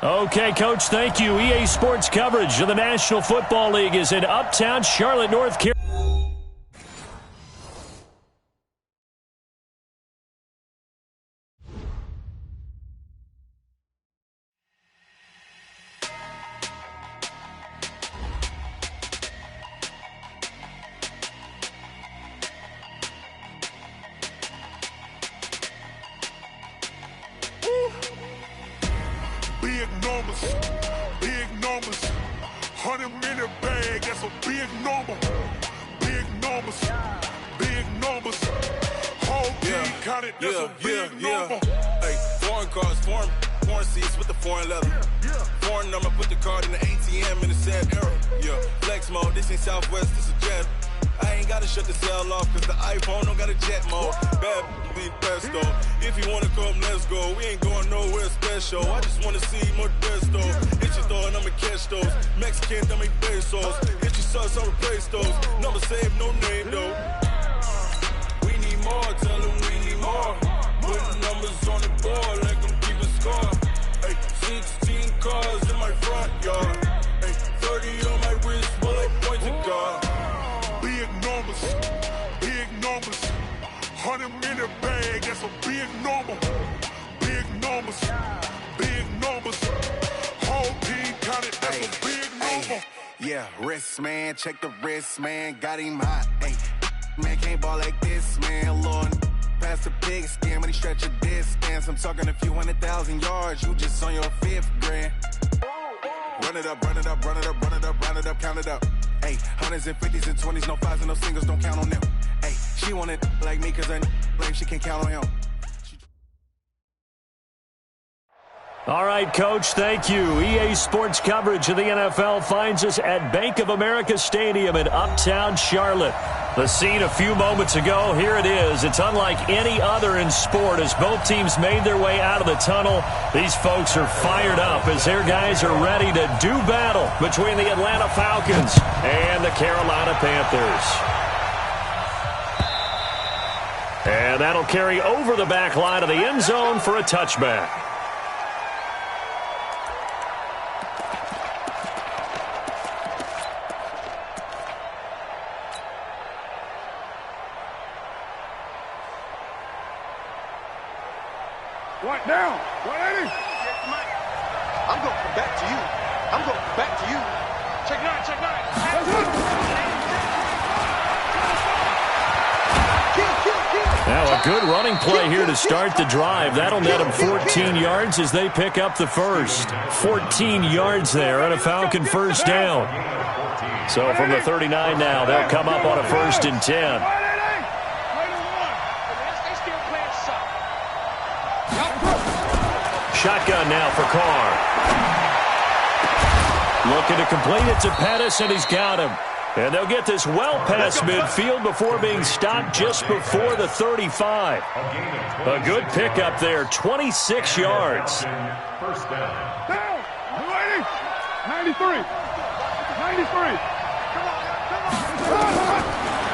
Okay, Coach, thank you. EA Sports coverage of the National Football League is in Uptown Charlotte, North Carolina. Big numbers, 100-minute bag, that's a big number. Big numbers, whole team counted, that's a big number. Hey, foreign cars, foreign seats with the foreign leather. Foreign number, put the card in the ATM in the sad era. Yeah, flex mode, this ain't Southwest, this a jet. I ain't gotta shut the cell off, cause the iPhone don't got a jet mode. Bad be pesto. If you wanna come, let's go. We ain't going nowhere special. I just wanna see more Modesto. Hit your throw and I'ma catch those. Mexican, I make pesos. Hit your sauce, I'll replace those. Number saved, no name though. We need more, tell them we need more. Putting numbers on the board like I'm keeping score. Hey, 16 cars in my front yard. Hey, 30 on my wrist while I point to God. Big numbers, 100-minute bag, that's a big number. Big numbers, whole team counted, that's a big number. Yeah, wrist man, check the wrist man, got him hot. Ay, man can't ball like this, man. Lord, past the pig skin when he stretch a distance. I'm talking a few 100,000 yards, you just on your 5th grand. Run it up, count it up. Ay, hundreds and 50s and 20s, no 5s and no singles, don't count on them. Ay, she want it like me, cause I blame she can't count on him. All right, Coach, thank you. EA Sports coverage of the NFL finds us at Bank of America Stadium in Uptown Charlotte. The scene a few moments ago, here it is. It's unlike any other in sport as both teams made their way out of the tunnel. These folks are fired up as their guys are ready to do battle between the Atlanta Falcons and the Carolina Panthers. And that'll carry over the back line of the end zone for a touchback. What now? 180? I'm going to come back to you. Check nine. Now a good running play here to start the drive. That'll net them 14 yards as they pick up the first. 14 yards there and a Falcon first down. So from the 39 now, they'll come up on a 1st and 10. Shotgun now for Carr. Looking to complete it to Pettis, and he's got him. And they'll get this well past midfield before being stopped just before the 35. A good pickup there, 26 yards. First down. 93.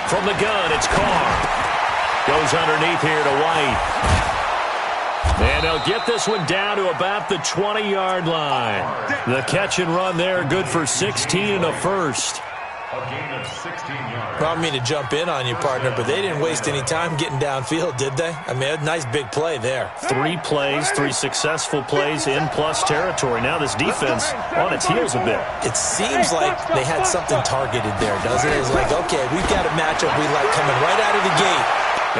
From the gun, it's Carr. Goes underneath here to White. And they'll get this one down to about the 20-yard line. The catch and run there, good for 16 and a first. A gain of 16 yards. Well, I don't mean to jump in on you, partner, but they didn't waste any time getting downfield, did they? I mean, a nice big play there. 3 plays, 3 successful plays in plus territory. Now this defense on its heels a bit. It seems like they had something targeted there, doesn't it? It's like, okay, we've got a matchup we like coming right out of the gate.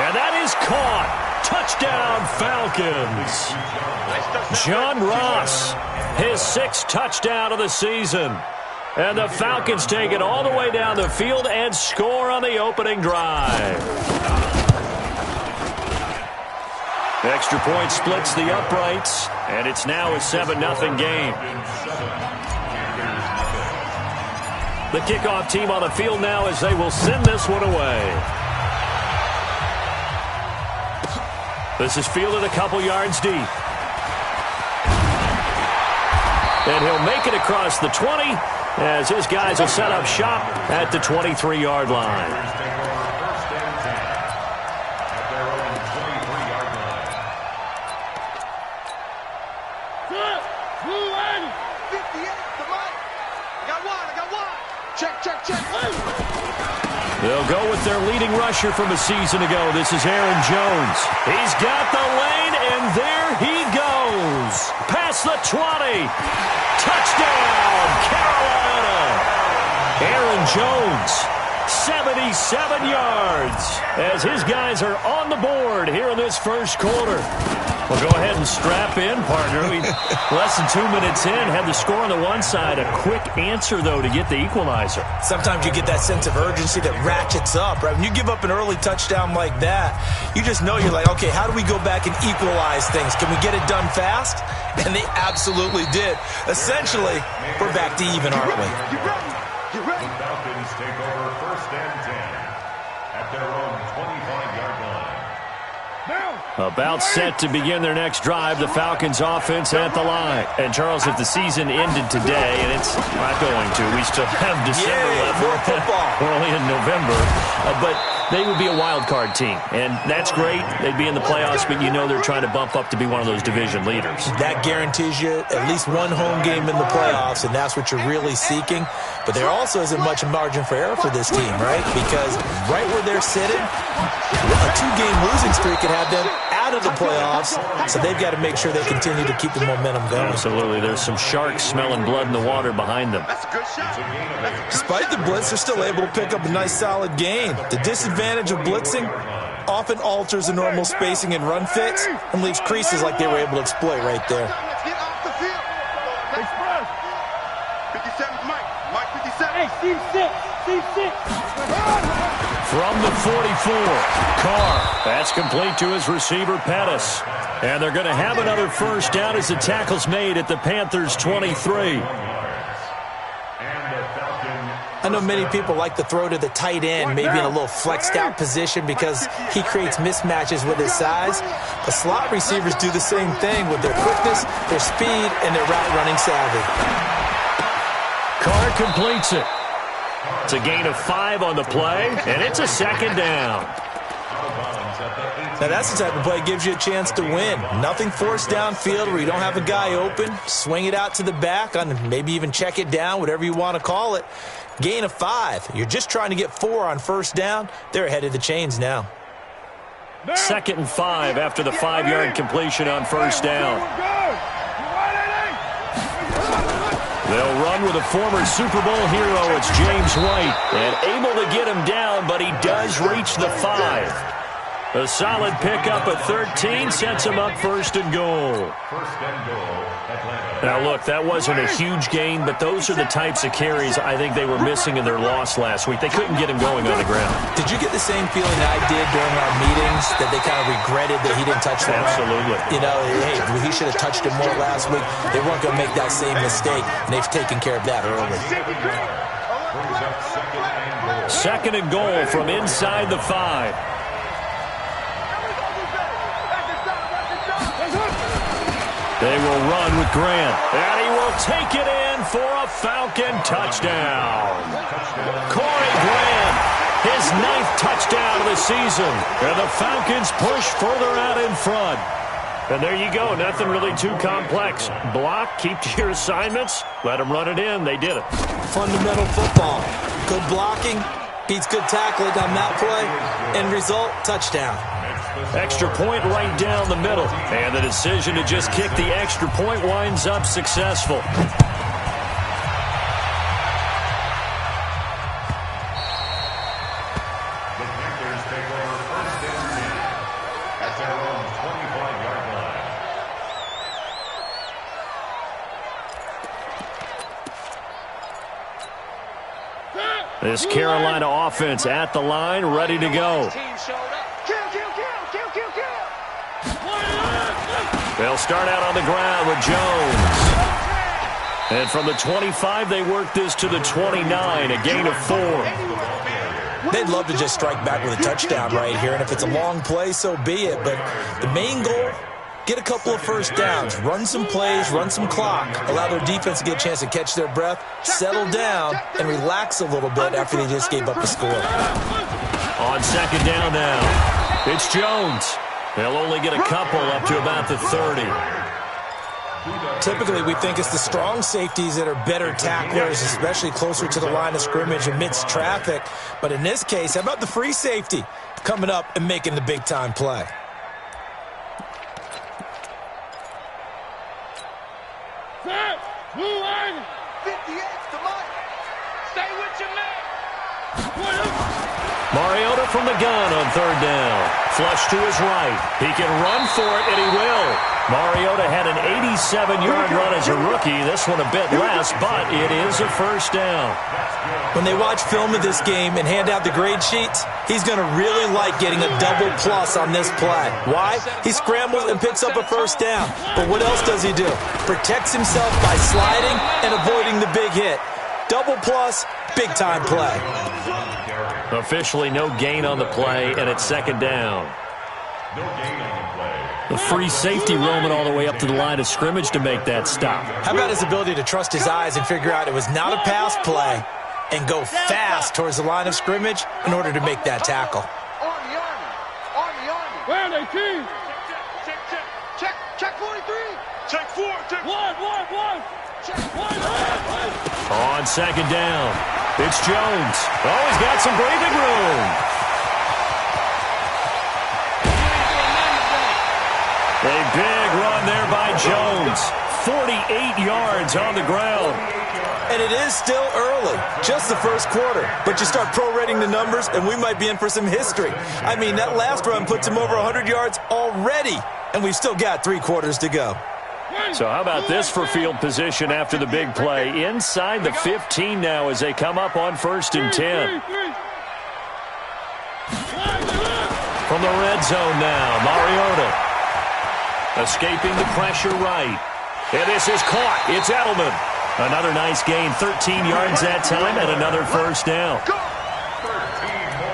And that is caught. Touchdown, Falcons. John Ross, his 6th touchdown of the season. And the Falcons take it all the way down the field and score on the opening drive. The extra point splits the uprights, and it's now a 7-0 game. The kickoff team on the field now as they will send this one away. This is fielded a couple yards deep. And he'll make it across the 20 as his guys will set up shop at the 23-yard line. Blue They'll go with their leading rusher from a season ago. This is Aaron Jones. He's got the lane, and there he goes. Past the 20. Touchdown, Carolina. Aaron Jones, 77 yards, as his guys are on the board here in this first quarter. Well, go ahead and strap in, partner. Less than 2 minutes in, had the score on the one side. A quick answer, though, to get the equalizer. Sometimes you get that sense of urgency that ratchets up, right? When you give up an early touchdown like that, you just know you're like, okay, how do we go back and equalize things? Can we get it done fast? And they absolutely did. Essentially, we're back to even, aren't we? The Falcons take over 1st and 10 at their own 25-yard line. About set to begin their next drive, the Falcons offense at the line. And, Charles, if the season ended today, and it's not going to, we still have December left. More football. We're only in November. But they would be a wild card team, and that's great. They'd be in the playoffs, but you know they're trying to bump up to be one of those division leaders. That guarantees you at least one home game in the playoffs, and that's what you're really seeking. But there also isn't much margin for error for this team, right? Because right where they're sitting, a 2-game losing streak could have them out of the playoffs, so they've got to make sure they continue to keep the momentum going. Absolutely. There's some sharks smelling blood in the water behind them. That's a good shot. Despite the blitz, they're still able to pick up a nice, solid gain. The disadvantage of blitzing often alters the normal spacing and run fits and leaves creases like they were able to exploit right there. Let's get off the field. 57, Mike 57. Hey, C6. From the 44, Carr. That's complete to his receiver, Pettis. And they're going to have another first down as the tackle's made at the Panthers' 23. I know many people like to throw to the tight end, maybe in a little flexed out position because he creates mismatches with his size. The slot receivers do the same thing with their quickness, their speed, and their route running savvy. Carr completes it. It's a gain of 5 on the play, and it's a second down. Now that's the type of play that gives you a chance to win. Nothing forced downfield where you don't have a guy open. Swing it out to the back, on maybe even check it down, whatever you want to call it. Gain of 5. You're just trying to get 4 on first down. They're ahead of the chains now. 2nd and 5 after the 5-yard completion on first down. They'll run with a former Super Bowl hero. It's James White. And able to get him down, but he does reach the 5. A solid pickup at 13 sets him up 1st and goal. 1st and goal, Atlanta. Now, look, that wasn't a huge gain, but those are the types of carries I think they were missing in their loss last week. They couldn't get him going on the ground. Did you get the same feeling I did during our meetings, that they kind of regretted that he didn't touch them? Absolutely. You know, hey, he should have touched him more last week. They weren't going to make that same mistake, and they've taken care of that early. Brings up 2nd and goal. 2nd and goal from inside the 5. They will run with Grant, and he will take it in for a Falcon touchdown. Corey Grant, his 9th touchdown of the season, and the Falcons push further out in front. And there you go, nothing really too complex. Block, keep to your assignments, let them run it in. They did it. Fundamental football. Good blocking beats good tackling on that play. End result, touchdown. Extra point right down the middle. And the decision to just kick the extra point winds up successful. The Panthers take over 1st and 10 at their own 25-yard line. This Carolina offense at the line, ready to go. They'll start out on the ground with Jones. And from the 25, they work this to the 29, a gain of 4. They'd love to just strike back with a touchdown right here, and if it's a long play, so be it. But the main goal, get a couple of first downs, run some plays, run some clock, allow their defense to get a chance to catch their breath, settle down, and relax a little bit after they just gave up the score. On 2nd down now, it's Jones. They'll only get a couple up to about the 30. Typically, we think it's the strong safeties that are better tacklers, especially closer to the line of scrimmage amidst traffic. But in this case, how about the free safety coming up and making the big-time play? Set, move on. 58 to Mike. Stay with your man. Mariota from the gun on third down. Flush to his right. He can run for it, and he will. Mariota had an 87-yard run as a rookie. This one a bit less, but it is a first down. When they watch film of this game and hand out the grade sheets, he's going to really like getting a double plus on this play. Why? He scrambles and picks up a first down. But what else does he do? Protects himself by sliding and avoiding the big hit. Double plus, big-time play. Officially no gain on the play, and it's second down. No gain on the play. The free safety roaming all the way up to the line of scrimmage to make that stop. How about his ability to trust his eyes and figure out it was not a pass play and go fast towards the line of scrimmage in order to make that tackle? Army. Where are they, team? Check 43. Check 4. Check 1. One. Check 1. On second down, it's Jones. Oh, he's got some breathing room. A big run there by Jones. 48 yards on the ground. And it is still early, just the first quarter. But you start prorating the numbers, and we might be in for some history. I mean, that last run puts him over 100 yards already, and we've still got 3 quarters to go. So how about this for field position after the big play? Inside the 15 now as they come up on 1st and 10. From the red zone now, Mariota. Escaping the pressure right. And this is caught. It's Edelman. Another nice gain, 13 yards that time, and another first down.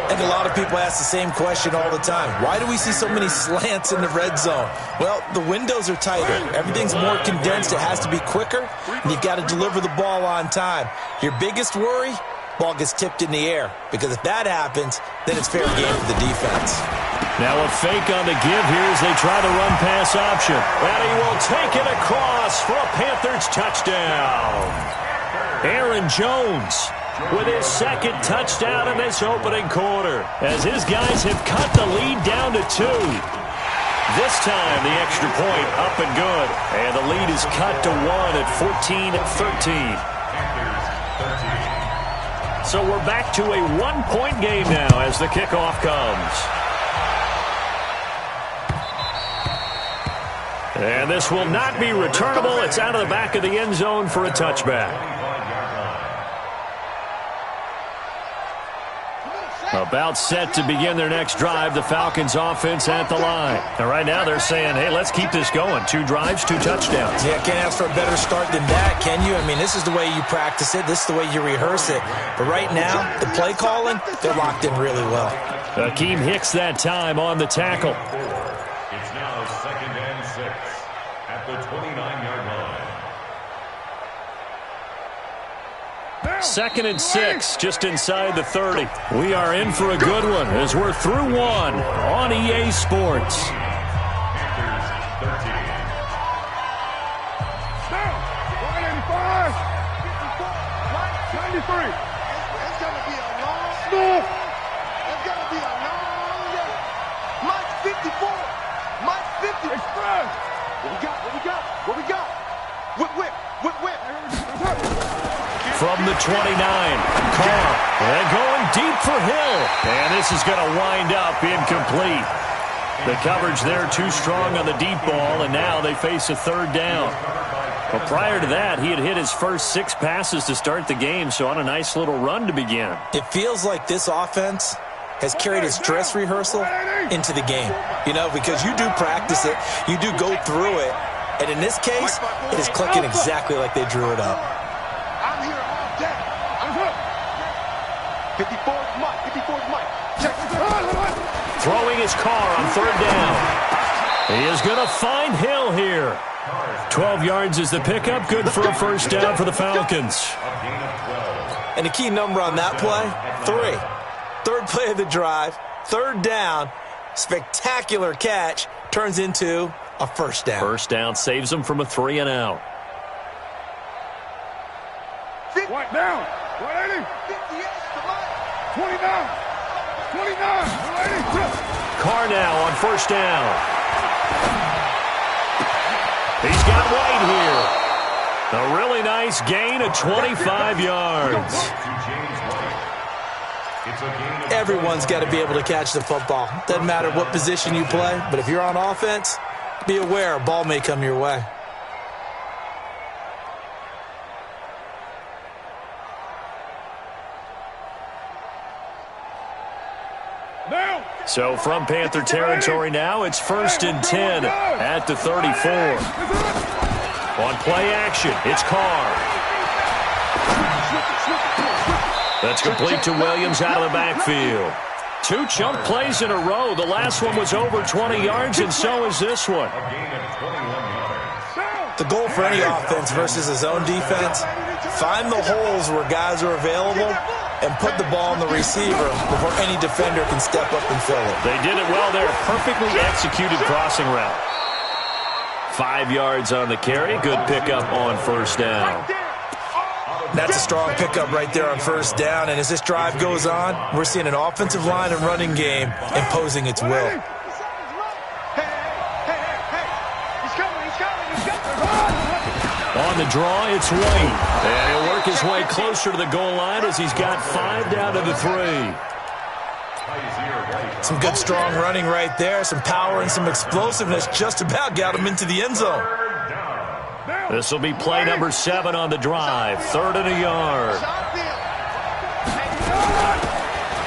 And a lot of people ask the same question all the time. Why do we see so many slants in the red zone? Well, the windows are tighter. Everything's more condensed. It has to be quicker, and you've got to deliver the ball on time. Your biggest worry? Ball gets tipped in the air, because if that happens, then it's fair game for the defense. Now a fake on the give here as they try the run-pass option. And he will take it across for a Panthers touchdown. Aaron Jones with his second touchdown in this opening quarter, as his guys have cut the lead down to 2. This time, the extra point up and good, and the lead is cut to 1 at 14-13. So we're back to a 1-point game now as the kickoff comes. And this will not be returnable. It's out of the back of the end zone for a touchback. About set to begin their next drive, the Falcons offense at the line. And right now they're saying, hey, let's keep this going. 2 drives, 2 touchdowns. Yeah, can't ask for a better start than that, can you? I mean, this is the way you practice it. This is the way you rehearse it. But right now, the play calling, they're locked in really well. Akeem Hicks that time on the tackle. It's now 2nd and 6 at the 29-yard line. 2nd and 6, just inside the 30. We are in for a good one as we're through 1 on EA Sports. Panthers 13. 185. 93. It's going to be a long day. It's going to be a long day. Mike 54. Mike 50. Express. What we got? Whip. From the 29, Carr, and going deep for Hill. And this is going to wind up incomplete. The coverage there too strong on the deep ball, and now they face a 3rd down. But prior to that, he had hit his first 6 passes to start the game, so on a nice little run to begin. It feels like this offense has carried its dress rehearsal into the game. You know, because you do practice it, you do go through it, and in this case, it is clicking exactly like they drew it up. I'm here all day. 54's Mike. Check. Throwing his car on 3rd down. He is going to find Hill here. 12 yards is the pickup. Good for a first down for the Falcons. And the key number on that play, 3. 3rd play of the drive, 3rd down, spectacular catch, turns into a first down. First down saves them from a 3-and-out. What down? 180. 29. 29. 180. Carr now on first down. He's got White here. A really nice gain of 25 yards. Everyone's got to be able to catch the football. Doesn't matter what position you play, but if you're on offense, be aware a ball may come your way. So from Panther territory now, it's 1st and 10 at the 34. On play action, it's Carr. That's complete to Williams out of the backfield. 2 chunk plays in a row. The last one was over 20 yards, and so is this one. The goal for any offense versus his own defense, find the holes where guys are available and put the ball in the receiver before any defender can step up and fill it. They did it well there. Perfectly executed crossing route. 5 yards on the carry. Good pickup on first down. That's a strong pickup right there on first down. And as this drive goes on, we're seeing an offensive line and running game imposing its will. On the draw, it's White. And he'll work his way closer to the goal line as he's got 5 down to the 3. Some good strong running right there. Some power and some explosiveness just about got him into the end zone. This will be play number 7 on the drive. 3rd and a yard.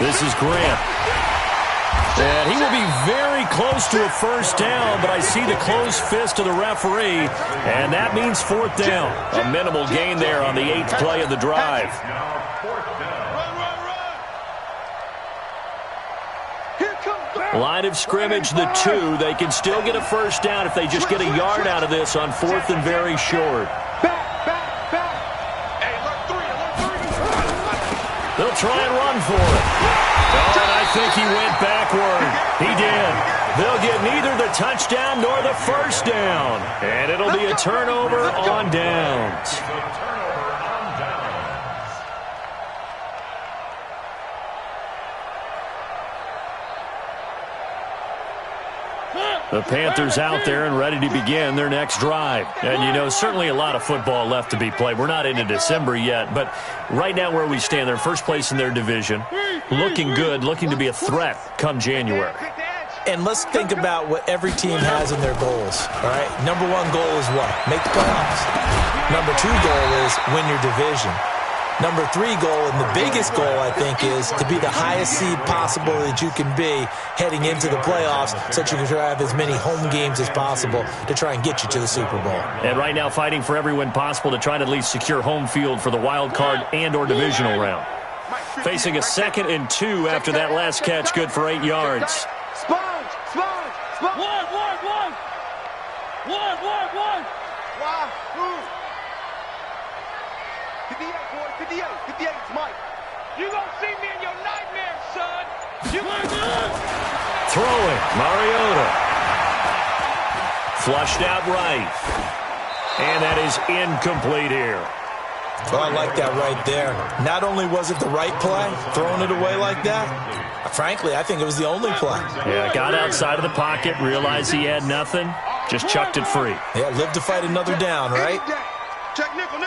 This is Grant. And he will be very close to a first down, but I see the closed fist of the referee, and that means 4th down. A minimal gain there on the 8th play of the drive. Line of scrimmage, the 2. They can still get a first down if they just get a yard out of this on 4th and very short. They'll try and run for it. Oh, and I think he went backward. He did. They'll get neither the touchdown nor the first down. And it'll be a turnover on downs. The Panthers out there and ready to begin their next drive. And, you know, certainly a lot of football left to be played. We're not into December yet, but right now where we stand, they're first place in their division. Looking good, looking to be a threat come January. And let's think about what every team has in their goals, all right? Number 1 goal is what? Make the playoffs. Number 2 goal is win your division. Number 3 goal, and the biggest goal, I think, is to be the highest seed possible that you can be heading into the playoffs so that you can have as many home games as possible to try and get you to the Super Bowl. And right now fighting for every win possible to try to at least secure home field for the wild card and or divisional round. Facing a 2nd and 2 after that last catch, good for 8 yards. One. 58, Mike. You gonna see me in your nightmares, son. You Throwing, Mariota. Flushed out right. And that is incomplete here. Well, I like that right there. Not only was it the right play, throwing it away like that, frankly, I think it was the only play. Yeah, got outside of the pocket, realized he had nothing, just chucked it free. Yeah, live to fight another down, right? Check nickel.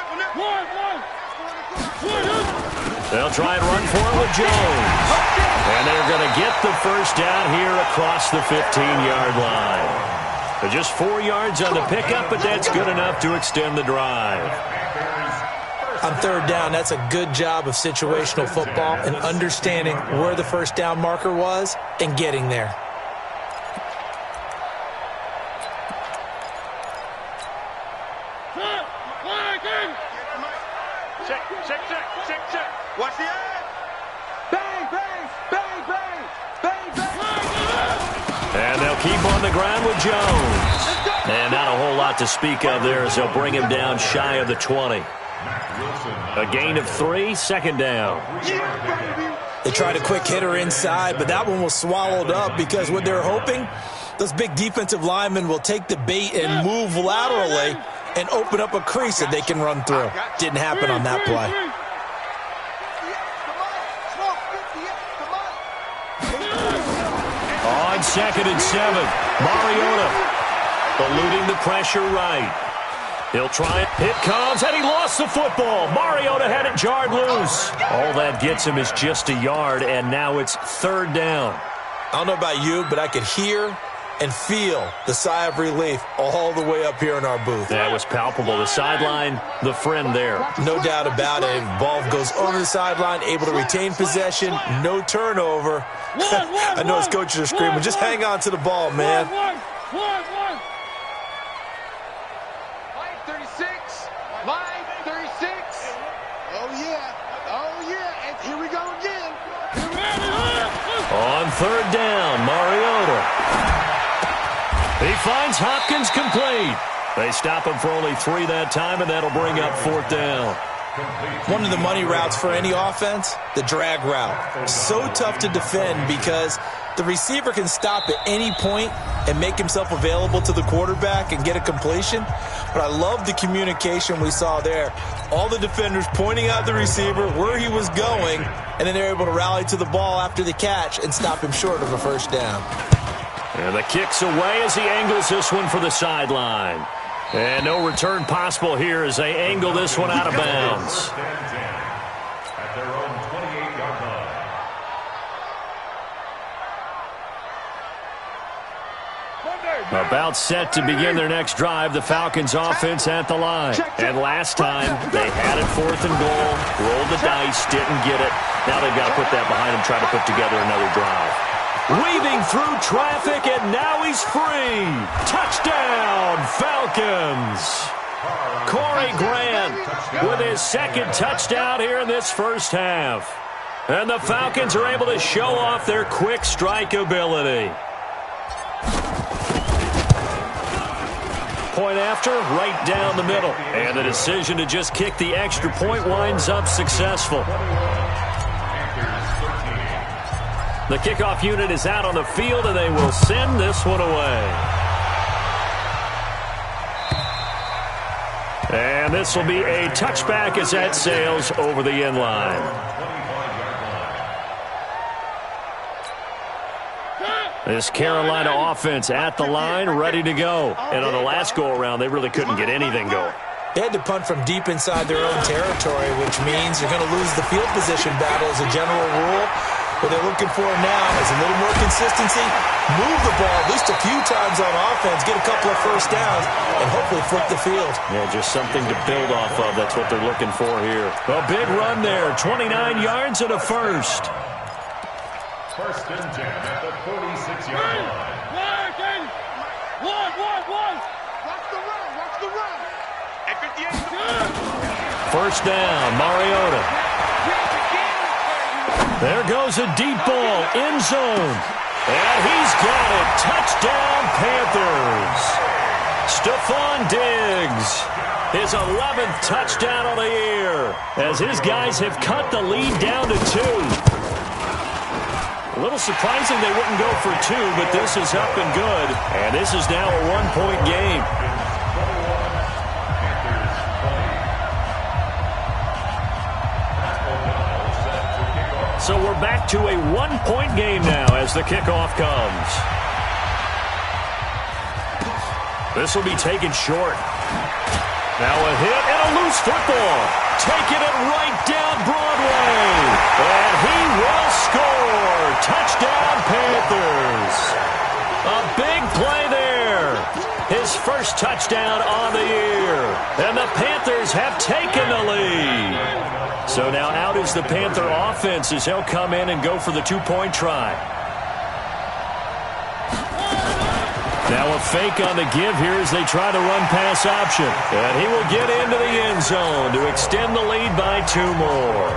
They'll try and run for it with Jones. And they're going to get the first down here across the 15-yard line. They're just 4 yards on the pickup, but that's good enough to extend the drive. On 3rd down, that's a good job of situational football and understanding where the first down marker was and getting there. Check. Watch the eye. Bang. And they'll keep on the ground with Jones. And not a whole lot to speak of there as they'll bring him down shy of the 20. A gain of 3, 2nd down. They tried a quick hitter inside, but that one was swallowed up because what they're hoping Those big defensive linemen will take the bait and move laterally and open up a crease that they can run through. Didn't happen on that play. On 2nd and 7, Mariota eluding the pressure right. He'll try it. It comes, and he lost the football. Mariota had it jarred loose. All that gets him is just a yard, and now it's 3rd down. I don't know about you, but I could hear and feel the sigh of relief all the way up here in our booth. That was palpable. The sideline, the friend there. No doubt about it. Ball goes over the sideline, able to retain possession, no turnover. I know his coaches are screaming, just hang on to the ball, man. Line 36. Line 36. Oh, yeah. And here we go again. On 3rd down, Mariota. He finds Hopkins complete. They stop him for only 3 that time, and that'll bring up 4th down. One of the money routes for any offense, the drag route. So tough to defend because the receiver can stop at any point and make himself available to the quarterback and get a completion. But I love the communication we saw there. All the defenders pointing out the receiver, where he was going, and then they're able to rally to the ball after the catch and stop him short of a 1st down. And the kick's away as he angles this one for the sideline. And no return possible here as they angle this one out of bounds. At their own 28-yard line. About set to begin their next drive, the Falcons offense at the line. And last time, they had it 4th and goal, rolled the dice, didn't get it. Now they've got to put that behind them, try to put together another drive. Weaving through traffic, and now he's free. Touchdown, Falcons. Corey Grant with his 2nd touchdown here in this 1st half. And the Falcons are able to show off their quick strike ability. Point after, right down the middle. And the decision to just kick the extra point winds up successful. The kickoff unit is out on the field, and they will send this one away. And this will be a touchback as that sails over the end line. This Carolina offense at the line, ready to go. And on the last go-around, they really couldn't get anything going. They had to punt from deep inside their own territory, which means they're going to lose the field position battle as a general rule. What they're looking for now is a little more consistency, move the ball at least a few times on offense, get a couple of 1st downs, and hopefully flip the field. Yeah, just something to build off of. That's what they're looking for here. A big run there, 29 yards and a 1st. 1st and 10 at the 46-yard line. Watch the run. At 58. 1st down, Mariota. There goes a deep ball, end zone. And he's got it. Touchdown, Panthers. Stephon Diggs, his 11th touchdown of the year, as his guys have cut the lead down to 2. A little surprising they wouldn't go for 2, but this is up and good. And this is now a 1-point game. So we're back to a 1-point game now as the kickoff comes. This will be taken short. Now a hit and a loose football. Taking it right down Broadway. And he will score. Touchdown, Panthers. A big play there. His 1st touchdown on the year. And the Panthers have taken the lead. So now out is the Panther offense as they'll come in and go for the 2-point try. Now a fake on the give here as they try to run pass option. And he will get into the end zone to extend the lead by 2 more.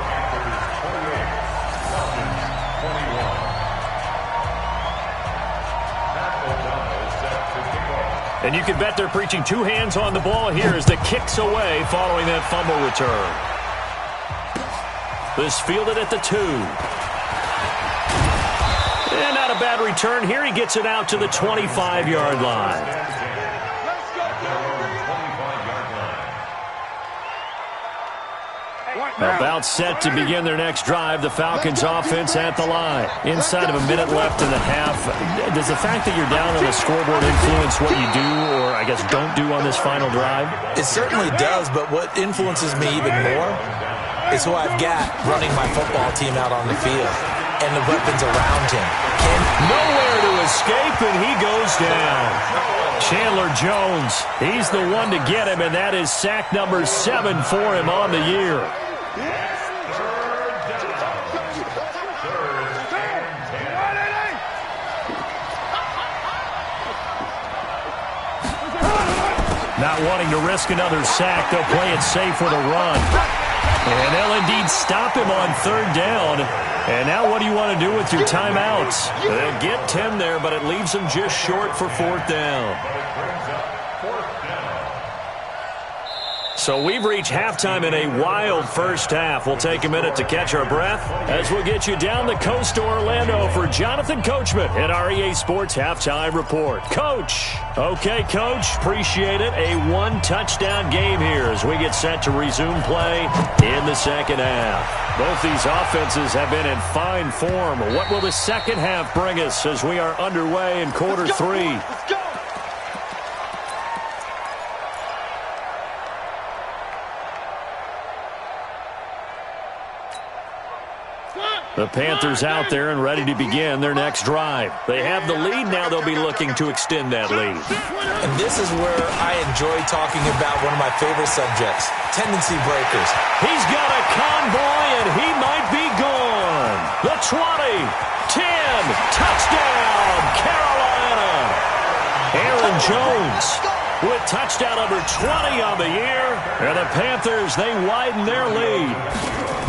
And you can bet they're preaching 2 hands on the ball here as the kick's away following that fumble return. This fielded at the 2. And not a bad return here. He gets it out to the 25-yard line. About set to begin their next drive. The Falcons offense at the line. Inside of a minute left in the half. Does the fact that you're down on the scoreboard influence what you do or, I guess, don't do on this final drive? It certainly does, but what influences me even more is who I've got running my football team out on the field and the weapons around him. Nowhere to escape, and he goes down. Chandler Jones, he's the one to get him, and that is sack number 7 for him on the year. Not wanting to risk another sack, they'll play it safe with a run. And they'll indeed stop him on third down. And now what do you want to do with your timeouts? They'll get 10 there, but it leaves them just short for fourth down. So we've reached halftime in a wild first half. We'll take a minute to catch our breath as we'll get you down the coast to Orlando for Jonathan Coachman at our EA Sports Halftime Report. Coach. Okay, Coach. Appreciate it. A one-touchdown game here as we get set to resume play in the second half. Both these offenses have been in fine form. What will the second half bring us as we are underway in quarter three? Let's go. The Panthers out there and ready to begin their next drive. They have the lead. Now they'll be looking to extend that lead. And this is where I enjoy talking about one of my favorite subjects, tendency breakers. He's got a convoy, and he might be gone. The 20, 10, touchdown, Carolina. Aaron Jones with touchdown number 20 on the year. And the Panthers, they widen their lead.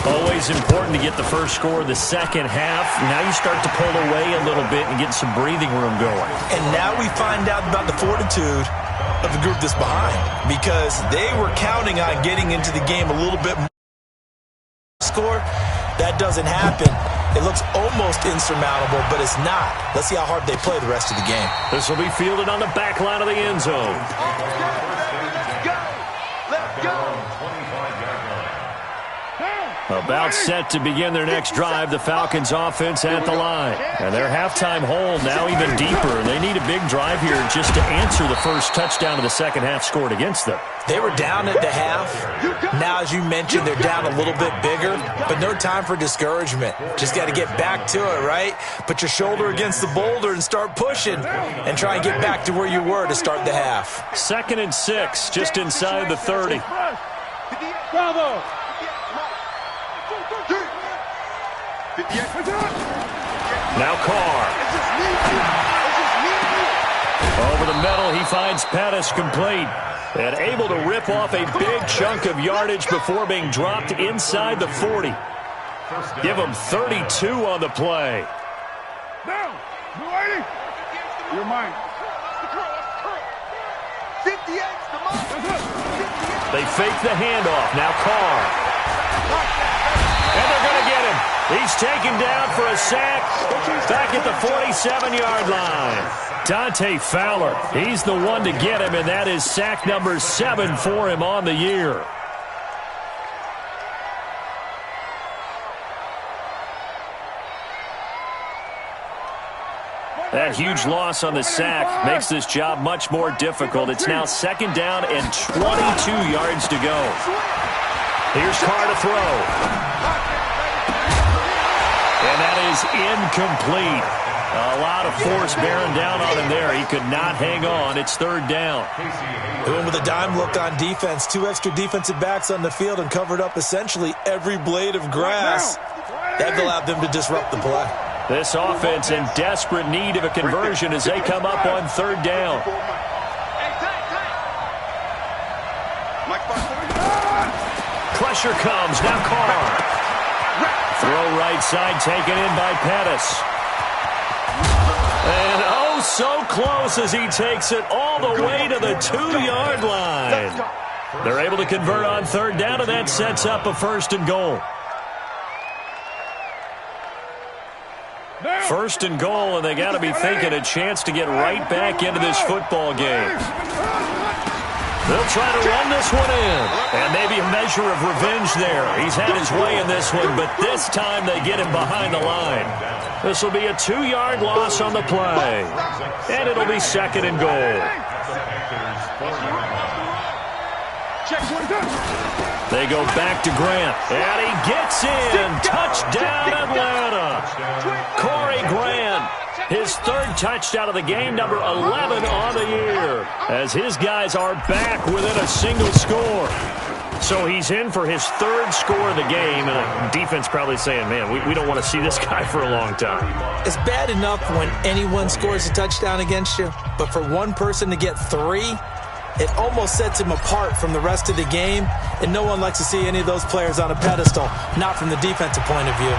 Always important to get the first score of the second half. Now you start to pull away a little bit and get some breathing room going. And now we find out about the fortitude of the group that's behind, because they were counting on getting into the game a little bit more. Score, that doesn't happen. It looks almost insurmountable, but it's not. Let's see how hard they play the rest of the game. This will be fielded on the back line of the end zone. About set to begin their next drive, the Falcons offense at the line. And their halftime hole now even deeper. They need a big drive here just to answer the first touchdown of the second half scored against them. They were down at the half. Now, as you mentioned, they're down a little bit bigger, but no time for discouragement. Just got to get back to it, right? Put your shoulder against the boulder and start pushing and try and get back to where you were to start the half. 2nd and 6, just inside the 30. Bravo. Now Carr. Over the middle, he finds Pettis complete. And able to rip off a big chunk of yardage before being dropped inside the 40. Give him 32 on the play. Down. You're mine. 58's the mark. They fake the handoff. Now Carr. And they're going to get him. He's taken down for a sack back at the 47-yard line. Dante Fowler, he's the one to get him, and that is sack number 7 for him on the year. That huge loss on the sack makes this job much more difficult. It's now 2nd down and 22 yards to go. Here's Carr to throw. And that is incomplete. A lot of force bearing down on him there. He could not hang on. It's 3rd down. They went with a dime look on defense. 2 extra defensive backs on the field and covered up essentially every blade of grass. That allowed them to disrupt the play. This offense in desperate need of a conversion as they come up on 3rd down. Pressure comes. Now Carr. Throw right side taken in by Pettis. And oh, so close as he takes it all the way to the 2-yard line. They're able to convert on 3rd down, and that sets up a 1st and goal. First and goal, and they got to be thinking a chance to get right back into this football game. They'll try to run this one in. And maybe a measure of revenge there. He's had his way in this one, but this time they get him behind the line. This will be a 2-yard loss on the play. And it'll be second and goal. They go back to Grant. And he gets in. Touchdown, Atlanta. Corey Grant. His third touchdown of the game, number 11 on the year, as his guys are back within a single score. So he's in for his third score of the game, and the defense probably saying, man, we don't want to see this guy for a long time. It's bad enough when anyone scores a touchdown against you, but for one person to get 3, it almost sets him apart from the rest of the game, and no one likes to see any of those players on a pedestal, not from the defensive point of view.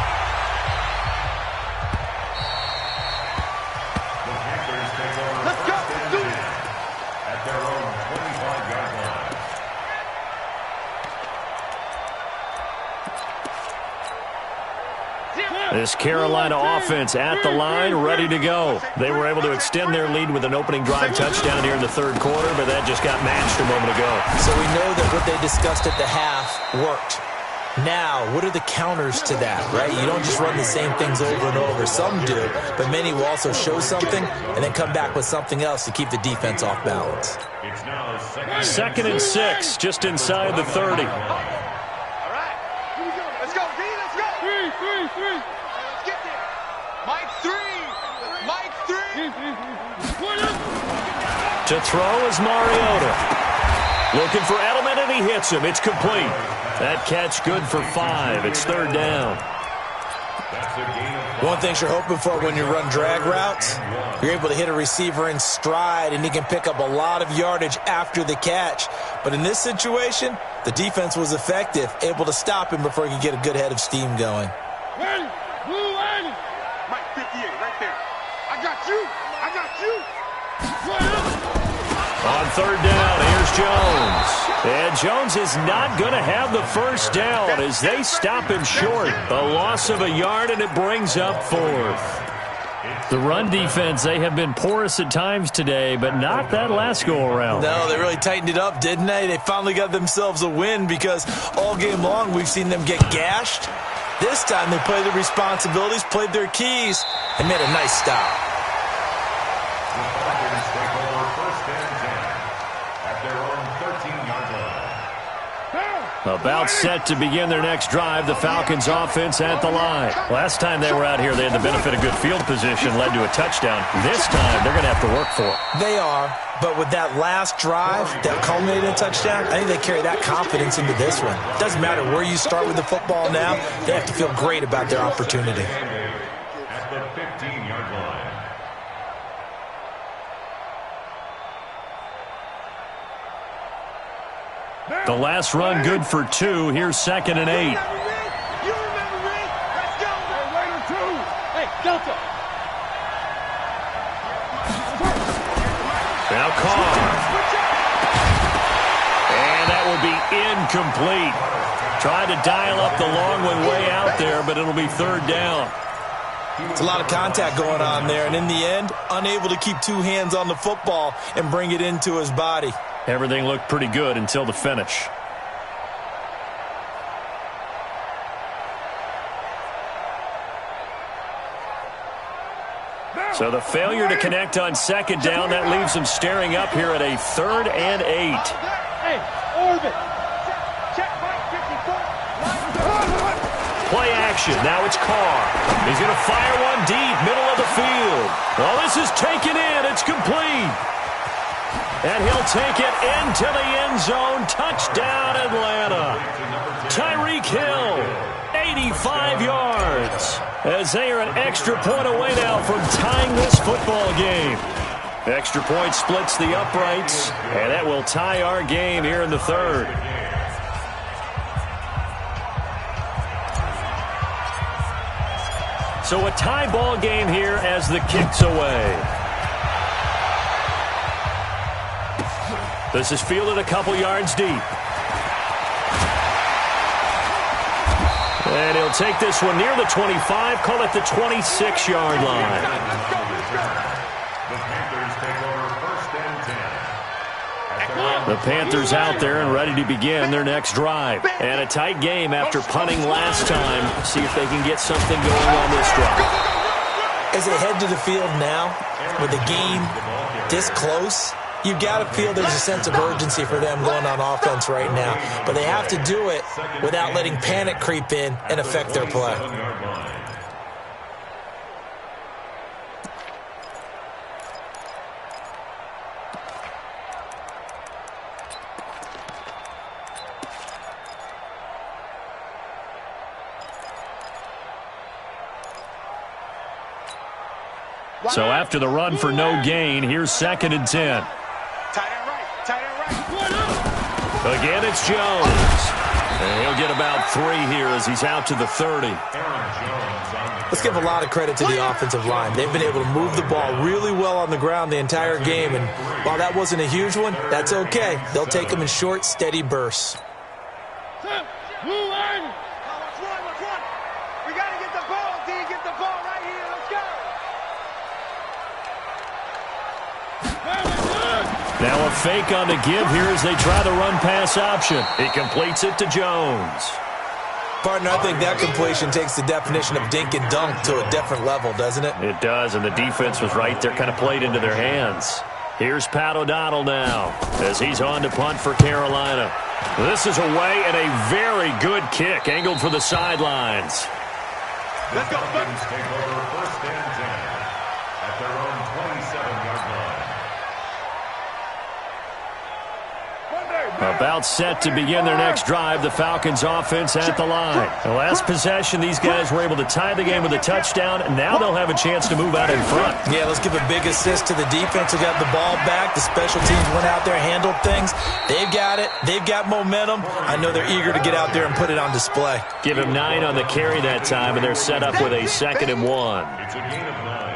This Carolina offense at the line, ready to go. They were able to extend their lead with an opening drive touchdown here in the third quarter, but that just got matched a moment ago. So we know that what they discussed at the half worked. Now, what are the counters to that, right? You don't just run the same things over and over. Some do, but many will also show something and then come back with something else to keep the defense off balance. Second and 6, just inside the 30. All right. Here we go. Let's go, D. Let's go. Three. Let's get there. Mike 3. Mike 3. To throw is Mariota. Looking for Edelman, and he hits him. It's complete. That catch good for 5. It's third down. One thing you're hoping for when you run drag routes, you're able to hit a receiver in stride, and he can pick up a lot of yardage after the catch. But in this situation, the defense was effective, able to stop him before he could get a good head of steam going. Ready. Blue 80. Mike 58 right there. I got you. On third down, here's Jones. And Jones is not going to have the first down as they stop him short. A loss of a yard, and it brings up 4th. The run defense, they have been porous at times today, but not that last go-around. No, they really tightened it up, didn't they? They finally got themselves a win because all game long we've seen them get gashed. This time they played their responsibilities, played their keys, and made a nice stop. About set to begin their next drive, the Falcons offense at the line. Last time they were out here, they had the benefit of good field position, led to a touchdown. This time, they're going to have to work for it. They are, but with that last drive that culminated in a touchdown, I think they carry that confidence into this one. It doesn't matter where you start with the football now, they have to feel great about their opportunity. At the 15-yard line. The last run good for 2. Here's second and 8. You remember me? Let's go. Hey, Raider 2. Hey, Delta. Now Carr. And that will be incomplete. Tried to dial up the long one way out there, but it'll be third down. It's a lot of contact going on there, and in the end, unable to keep 2 hands on the football and bring it into his body. Everything looked pretty good until the finish. So the failure to connect on second down, that leaves them staring up here at a 3rd and 8. Hey, orbit. Check Mike 54. Play action. Now it's Carr. He's going to fire one deep, middle of the field. Well, this is taken in. It's complete. And he'll take it into the end zone. Touchdown, Atlanta. Tyreek Hill, 85 yards. As they are an extra point away now from tying this football game. Extra point splits the uprights, and that will tie our game here in the third. So a tie ball game here as the kick's away. This is fielded a couple yards deep. And he'll take this one near the 25, call it the 26-yard line. The Panthers take over 1st and 10. The Panthers out there and ready to begin their next drive. And a tight game after punting last time. See if they can get something going on this drive. As they head to the field now, with the game this close, you got to feel there's a sense of urgency for them going on offense right now. But they have to do it without letting panic creep in and affect their play. So after the run for no gain, here's 2nd and 10. Tight end right. Again, it's Jones. And he'll get about 3 here as he's out to the 30. Let's give a lot of credit to the offensive line. They've been able to move the ball really well on the ground the entire game. And while that wasn't a huge one, that's okay. They'll take them in short, steady bursts. Let's run. We got to get the ball, D. Get the ball right here. Let's go. Now a fake on the give here as they try the run-pass option. He completes it to Jones. Partner, I think that completion takes the definition of dink and dunk to a different level, doesn't it? It does, and the defense was right there, kind of played into their hands. Here's Pat O'Donnell now as he's on to punt for Carolina. This is away and a very good kick, angled for the sidelines. Let's go. Falcons take over 1st and 10 at their own 27-yard line. About set to begin their next drive, the Falcons offense at the line. The last possession, these guys were able to tie the game with a touchdown, and now they'll have a chance to move out in front. Yeah, let's give a big assist to the defense who got the ball back. The special teams went out there, handled things. They've got it. They've got momentum. I know they're eager to get out there and put it on display. Give him 9 on the carry that time, and they're set up with a 2nd and 1. It's a gain of 9.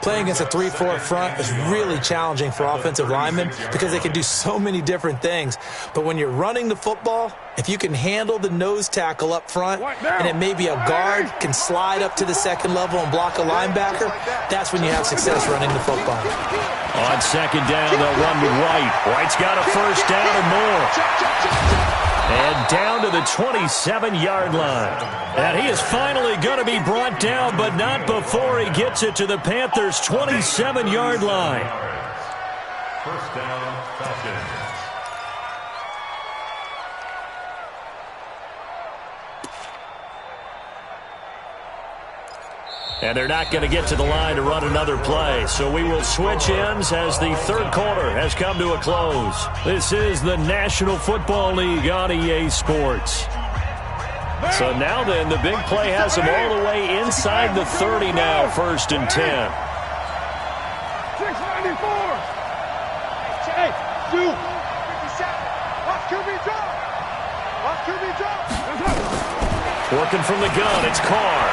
Playing against a 3-4 front is really challenging for offensive linemen because they can do so many different things. But when you're running the football, if you can handle the nose tackle up front, and then maybe a guard can slide up to the 2nd level and block a linebacker, that's when you have success running the football. On 2nd down, they'll run with White. White's got a 1st down and more. And down to the 27-yard line. And he is finally going to be brought down, but not before he gets it to the Panthers' 27-yard line. 1st down, Falcons. And they're not going to get to the line to run another play. So we will switch ends as the 3rd quarter has come to a close. This is the National Football League on EA Sports. So now then, the big play has them all the way inside the 30 now, 1st and 10. 694. Hey, you. 57. Watch QB drop. Watch QB drop. Working from the gun, it's Carr.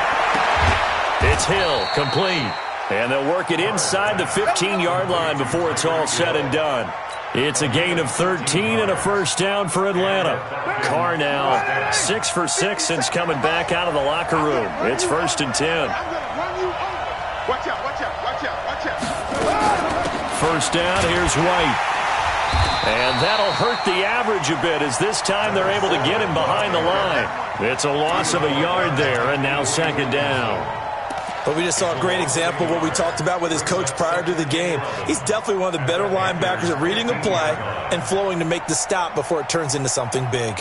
It's Hill, complete. And they'll work it inside the 15-yard line before it's all said and done. It's a gain of 13 and a 1st down for Atlanta. Carr now 6 for 6 since coming back out of the locker room. It's 1st and 10. Watch out, watch out, watch out, watch out. 1st down, here's White. And that'll hurt the average a bit as this time they're able to get him behind the line. It's a loss of a yard there, and now 2nd down. But we just saw a great example of what we talked about with his coach prior to the game. He's definitely one of the better linebackers at reading a play and flowing to make the stop before it turns into something big.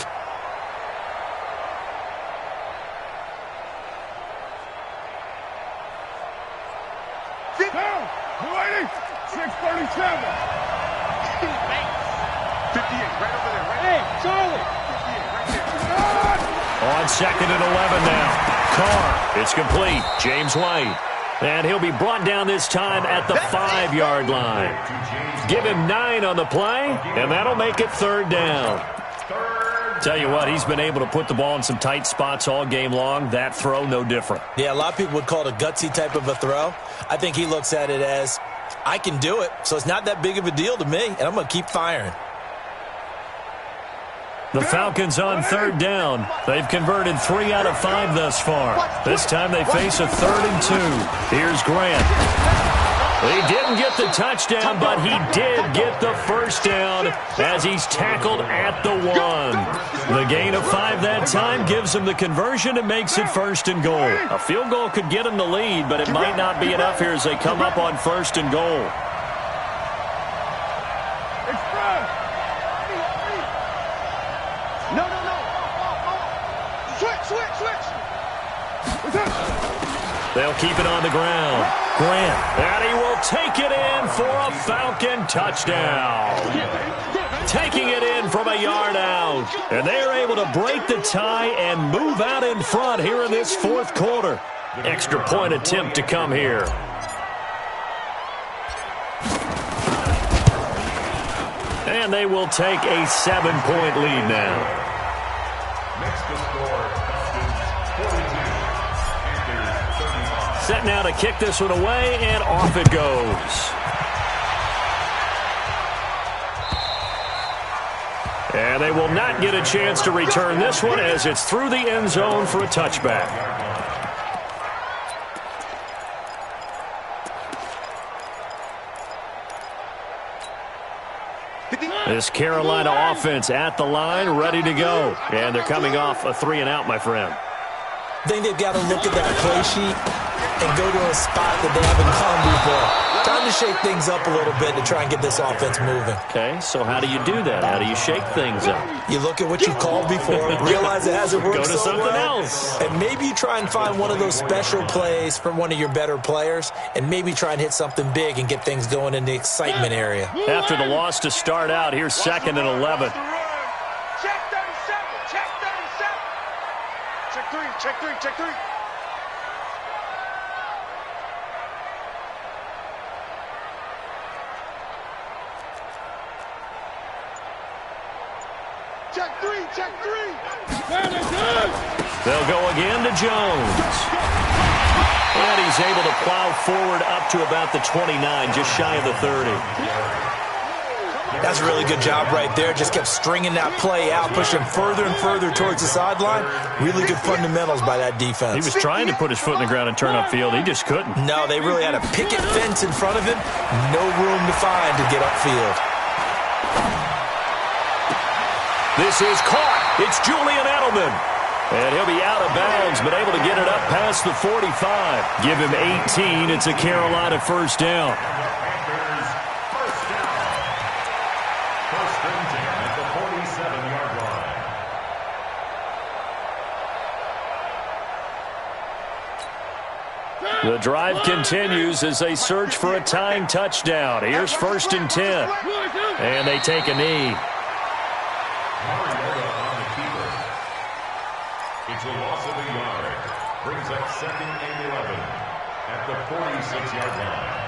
Get down, 637. 58, right over there, right? Hey, Charlie. 58, right there. On 2nd and 11 now. Carr, it's complete. James White. And he'll be brought down this time at the 5-yard line. Give him 9 on the play, and that'll make it 3rd down. Tell you what, he's been able to put the ball in some tight spots all game long. That throw, no different. Yeah, a lot of people would call it a gutsy type of a throw. I think he looks at it as, I can do it, so it's not that big of a deal to me, and I'm going to keep firing. The Falcons on third down. They've converted 3 out of 5 thus far. This time they face a 3rd and 2. Here's Grant. He didn't get the touchdown, but he did get the first down as he's tackled at the 1. The gain of 5 that time gives him the conversion and makes it 1st and goal. A field goal could get him the lead, but it might not be enough here as they come up on 1st and goal. They'll keep it on the ground. Grant, and he will take it in for a Falcon touchdown. Taking it in from a yard out. And they are able to break the tie and move out in front here in this 4th quarter. Extra point attempt to come here. And they will take a 7-point lead now. Next to score, Falcons 42. Set now to kick this one away, and off it goes. And they will not get a chance to return this one as it's through the end zone for a touchback. This Carolina offense at the line, ready to go. And they're coming off a 3-and-out, my friend. I think they've got to look at that play sheet and go to a spot that they haven't gone before. Time to shake things up a little bit to try and get this offense moving. Okay, so how do you do that? How do you shake things up? You look at what you've called before, realize it hasn't worked Go to so something well, else. and maybe you try and find one of those special plays from one of your better players, and maybe try and hit something big and get things going in the excitement area. After the loss to start out, here's 2nd and 11. Check 37. Check 37. Check 3. Check 3. Check 3. Check 3. Check 3. They'll go again to Jones. And he's able to plow forward up to about the 29, just shy of the 30. That's a really good job right there. Just kept stringing that play out, pushing further and further towards the sideline. Really good fundamentals by that defense. He was trying to put his foot in the ground and turn upfield. He just couldn't. No, they really had a picket fence in front of him. No room to find to get upfield. This is caught. It's Julian Edelman. And he'll be out of bounds, but able to get it up past the 45. Give him 18. It's a Carolina first down. First and 10 at the 47-yard line. The drive continues as they search for a tying touchdown. Here's 1st and 10. And they take a knee. It's a loss of a yard. Brings up 2nd and 11 at the 46-yard line.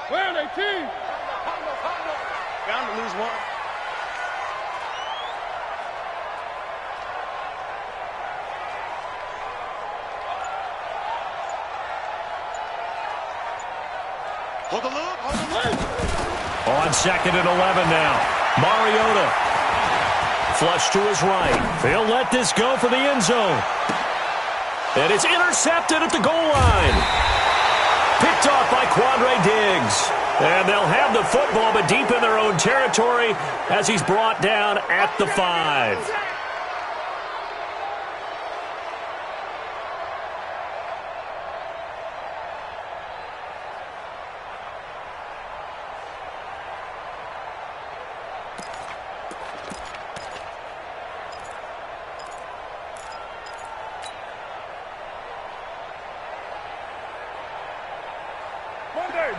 Where are they, team? Bound to lose 1. Hold the look, hold the look. On 2nd and 11 now. Mariota. Flush to his right. They'll let this go for the end zone. And it's intercepted at the goal line. Picked off by Quandre Diggs. And they'll have the football, but deep in their own territory as he's brought down at the 5.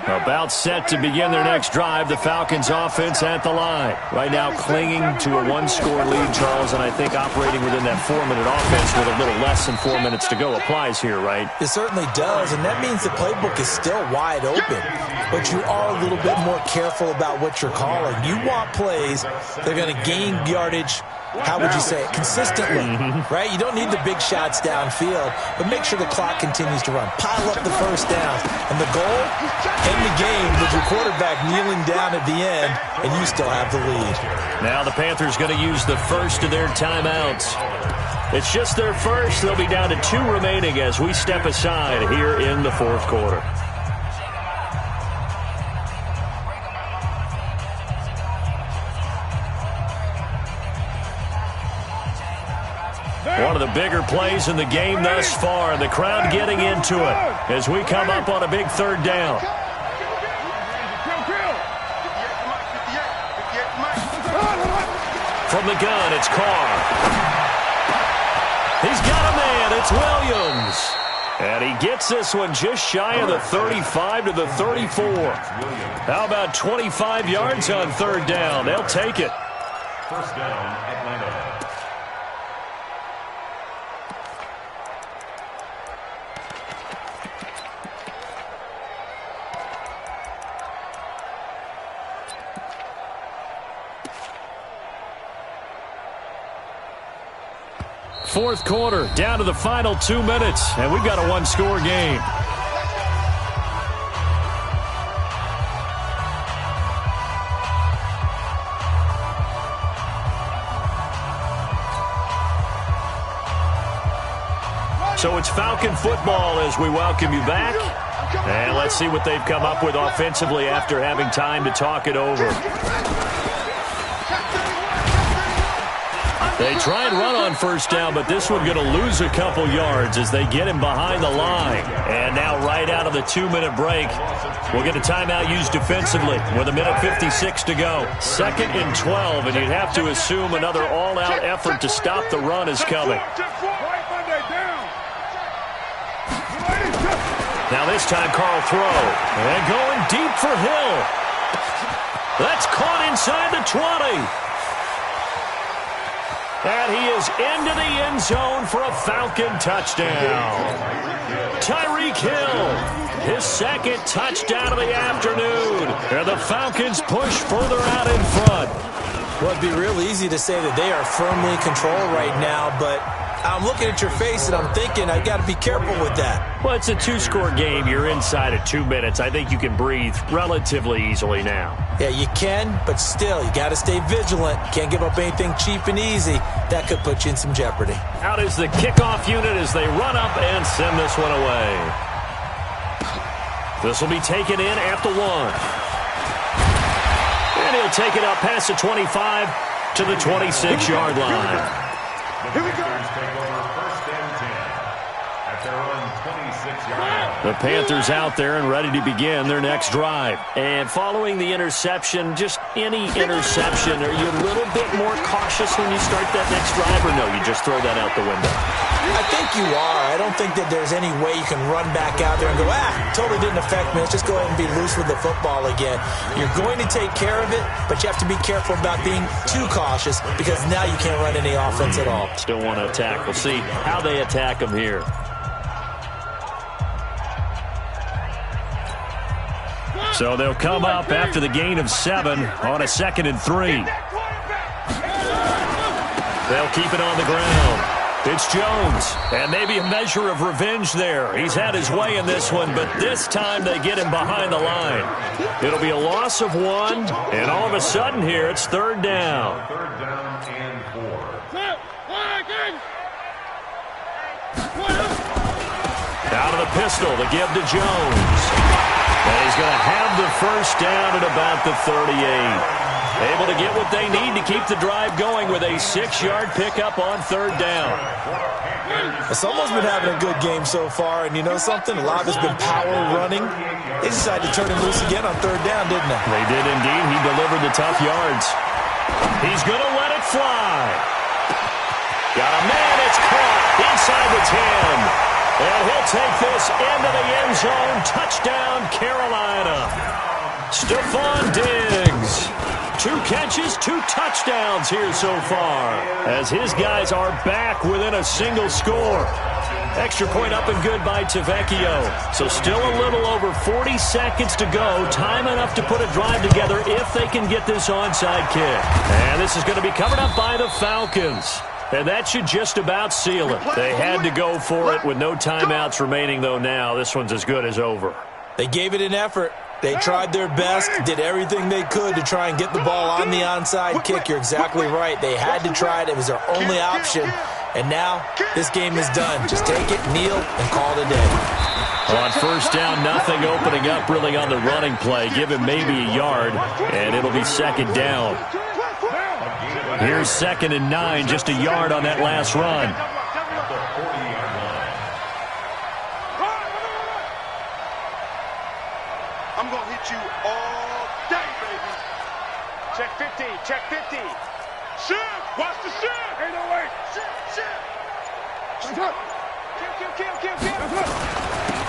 About set to begin their next drive, the Falcons offense at the line. Right now clinging to a 1-score lead, Charles, and I think operating within that 4-minute offense with a little less than 4 minutes to go applies here, right? It certainly does, and that means the playbook is still wide open. But you are a little bit more careful about what you're calling. You want plays that are going to gain yardage how would you say it, consistently, right? You don't need the big shots downfield, but make sure the clock continues to run. Pile up the first downs. And the goal, end the game with your quarterback kneeling down at the end, and you still have the lead. Now the Panthers going to use the first of their timeouts. It's just their first. They'll be down to 2 remaining as we step aside here in the fourth quarter. One of the bigger plays in the game thus far, and the crowd getting into it as we come up on a big third down. From the gun, it's Carr. He's got a man. It's Williams. And he gets this one just shy of the 35 to the 34. How about 25 yards on third down? They'll take it. First down, Atlanta. Fourth quarter, down to the final 2 minutes, and we've got a one-score game. So it's Falcon football as we welcome you back. And let's see what they've come up with offensively after having time to talk it over. They try and run on first down, but this one going to lose a couple yards as they get him behind the line. And now right out of the 2-minute break, we'll get a timeout used defensively with 1:56 to go. 2nd and 12, and you'd have to assume another all-out effort to stop the run is coming. Now this time Carl throw. And going deep for Hill. That's caught inside the 20. And he is into the end zone for a Falcon touchdown. Tyreek Hill, his 2nd touchdown of the afternoon. And the Falcons push further out in front. Well, it'd be real easy to say that they are firmly in control right now, but I'm looking at your face and I'm thinking I've got to be careful with that. Well, it's a 2-score game. You're inside of 2 minutes. I think you can breathe relatively easily now. Yeah, you can, but still, you got to stay vigilant. Can't give up anything cheap and easy. That could put you in some jeopardy. Out is the kickoff unit as they run up and send this one away. This will be taken in at the 1. And he'll take it up past the 25 to the 26-yard line. Here we go. Take over first and 10 at their own 26-yard line. The Panthers out there and ready to begin their next drive. And following the interception, just any interception, are you a little bit more cautious when you start that next drive, or no, you just throw that out the window? I think you are. I don't think that there's any way you can run back out there and go, totally didn't affect me. Let's just go ahead and be loose with the football again. You're going to take care of it, but you have to be careful about being too cautious because now you can't run any offense at all. Still want to attack. We'll see how they attack them here. So they'll come up after the gain of 7 on a 2nd and 3. They'll keep it on the ground. It's Jones, and maybe a measure of revenge there. He's had his way in this one, but this time they get him behind the line. It'll be a loss of 1, and all of a sudden here it's 3rd down. 3rd down and 4. Out of the pistol to give to Jones. And he's going to have the first down at about the 38. Able to get what they need to keep the drive going with a 6-yard pickup on 3rd down. Someone's been having a good game so far, and you know something? A lot has been power running. They decided to turn him loose again on 3rd down, didn't they? They did indeed. He delivered the tough yards. He's going to let it fly. Got a man. It's caught inside the 10. And he'll take this into the end zone. Touchdown, Carolina. Stephon Diggs. 2 catches, 2 touchdowns here so far, as his guys are back within a single score. Extra point up and good by Tavecchio. So still a little over 40 seconds to go. Time enough to put a drive together if they can get this onside kick. And this is going to be covered up by the Falcons. And that should just about seal it. They had to go for it with no timeouts remaining, though now. This one's as good as over. They gave it an effort. They tried their best, did everything they could to try and get the ball on the onside kick. You're exactly right. They had to try it. It was their only option. And now this game is done. Just take it, kneel, and call it a day. On first down, nothing opening up really on the running play. Give him maybe a yard, and it'll be second down. Here's 2nd and 9, just a yard on that last run. I'm going to hit you all day, baby. Check 50, check 50. Shift! Watch the shift! Ain't no way! Shift! Kill.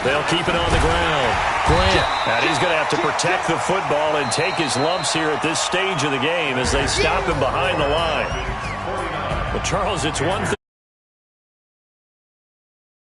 They'll keep it on the ground. Grant. And he's going to have to protect the football and take his lumps here at this stage of the game as they stop him behind the line. But, Charles, it's one thing